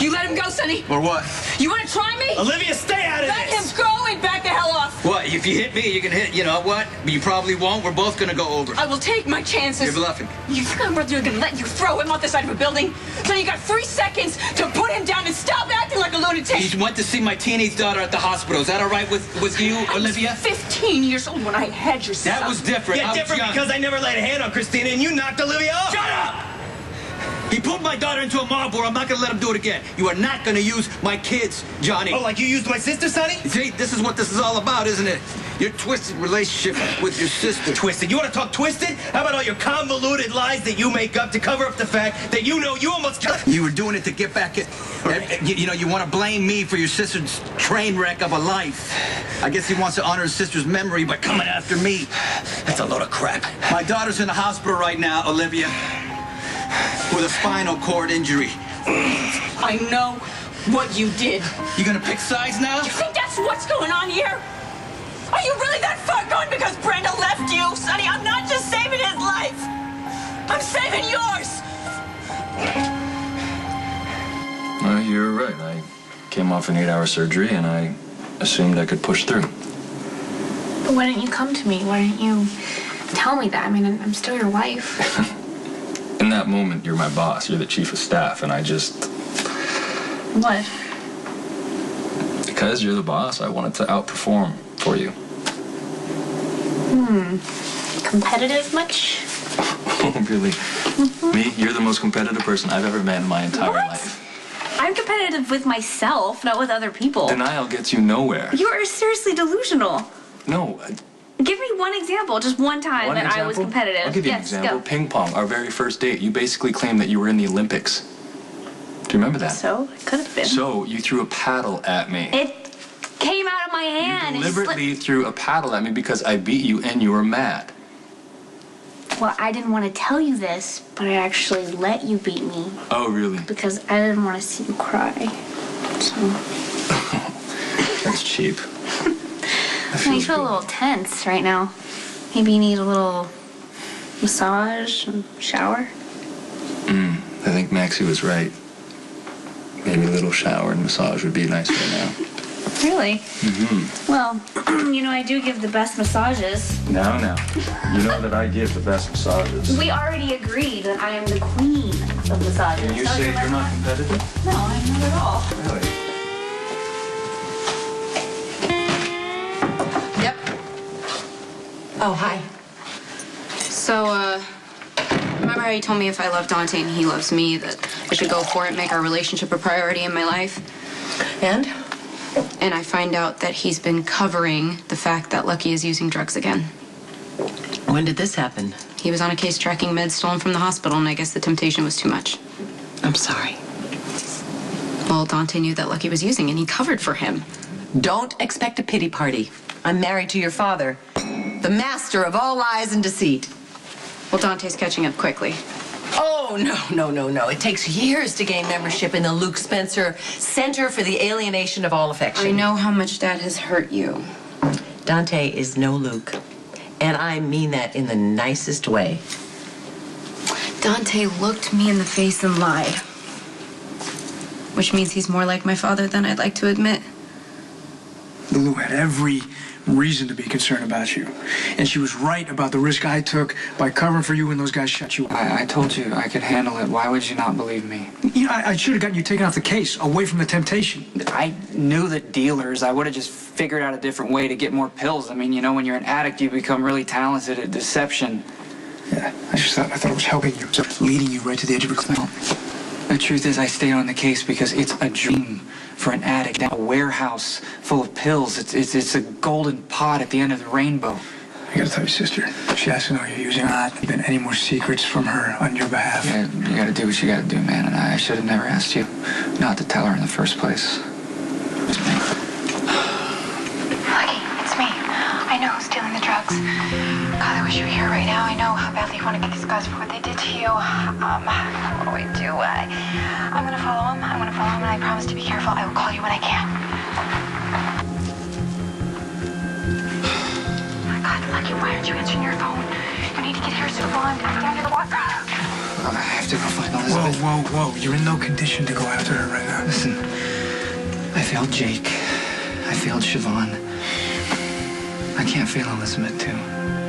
You let him go, Sonny. Or what? You want to try me? Olivia, stay out of Let this! him go and back the hell off. What? If you hit me, you can hit, you know what? You probably won't. We're both gonna go over. I will take my chances. You're bluffing. You think I'm really gonna let you throw him off the side of a building? So you got 3 seconds to put him down and stop acting like a lunatic. He went to see my teenage daughter at the hospital. Is that all right with you, Olivia? I was 15 years old when I had your son. That was different. Yeah, different because I never laid a hand on Christina and you knocked Olivia off! Shut up! He pulled my daughter into a mob war. I'm not gonna let him do it again. You are not gonna use my kids, Johnny. Oh, like you used my sister, Sonny? See, this is what this is all about, isn't it? Your twisted relationship with your sister. Twisted? You want to talk twisted? How about all your convoluted lies that you make up to cover up the fact that you know you almost killed... You were doing it to get back at... You know, you want to blame me for your sister's train wreck of a life. I guess he wants to honor his sister's memory by coming after me. That's a load of crap. My daughter's in the hospital right now, Olivia, with a spinal cord injury. I know what you did. You gonna pick sides now? You think that's what's going on here? Are you really that far gone because Brenda left you? Sonny, I'm not just saving his life. I'm saving yours. You're right. I came off an 8-hour surgery and I assumed I could push through. But why didn't you come to me? Why didn't you tell me that? I mean, I'm still your wife. In that moment, you're my boss. You're the chief of staff, and I just... What? Because you're the boss, I wanted to outperform for you. Competitive much? Oh, really? Me? You're the most competitive person I've ever met in my entire life. I'm competitive with myself, not with other people. Denial gets you nowhere. You are seriously delusional. No. Give me one example, just one time that I was competitive. I'll give you an example. Go. Ping pong, our very first date. You basically claimed that you were in the Olympics. Do you remember that? So? It could have been. So, you threw a paddle at me. It came out of my hand. You deliberately threw a paddle at me because I beat you and you were mad. Well, I didn't want to tell you this, but I actually let you beat me. Oh, really? Because I didn't want to see you cry. So... That's cheap. You feel a little tense right now. Maybe you need a little massage and shower. I think Maxie was right. Maybe a little shower and massage would be nice right now. Really? Well, you know, I do give the best massages. Now. You know that I give the best massages. We already agreed that I am the queen of massages. And you say you're not competitive? No, I'm not at all. Really? Yep. Oh, hi. So, remember how you told me if I love Dante and he loves me, that I should go for it, make our relationship a priority in my life? And? And I find out that he's been covering the fact that Lucky is using drugs again. When did this happen? He was on a case tracking meds stolen from the hospital, and I guess the temptation was too much. I'm sorry. Well, Dante knew that Lucky was using, and he covered for him. Don't expect a pity party. I'm married to your father, the master of all lies and deceit. Well, Dante's catching up quickly. Oh, no. It takes years to gain membership in the Luke Spencer Center for the Alienation of All Affection. I know how much Dad has hurt you. Dante is no Luke. And I mean that in the nicest way. Dante looked me in the face and lied. Which means he's more like my father than I'd like to admit. Lulu had every reason to be concerned about you. And she was right about the risk I took by covering for you when those guys shut you up. I told you I could handle it. Why would you not believe me? You know, I should have gotten you taken off the case, away from the temptation. I knew that dealers. I would have just figured out a different way to get more pills. I mean, you know, when you're an addict, you become really talented at deception. Yeah, I thought it was helping you, so leading you right to the edge of a cliff. The truth is, I stayed on the case because it's a dream for an addict. A warehouse full of pills. It's a golden pot at the end of the rainbow. I gotta tell you, sister, she has to know you're using not even any more secrets from her on your behalf. Yeah, you gotta do what you gotta do, man. And I should have never asked you not to tell her in the first place. It's me. Lucky, it's me. I know who's stealing the drugs. God, I wish you were here right now. I know how badly you want to get these guys for what they did to you. What do I do? I'm gonna follow him. And I promise to be careful. I will call you when I can. Oh my God, Lucky, why aren't you answering your phone? You need to get here soon while I'm down to the water. I have to go find Elizabeth. Whoa. You're in no condition to go after her right now. Listen, I failed Jake. I failed Siobhan. I can't fail Elizabeth, too.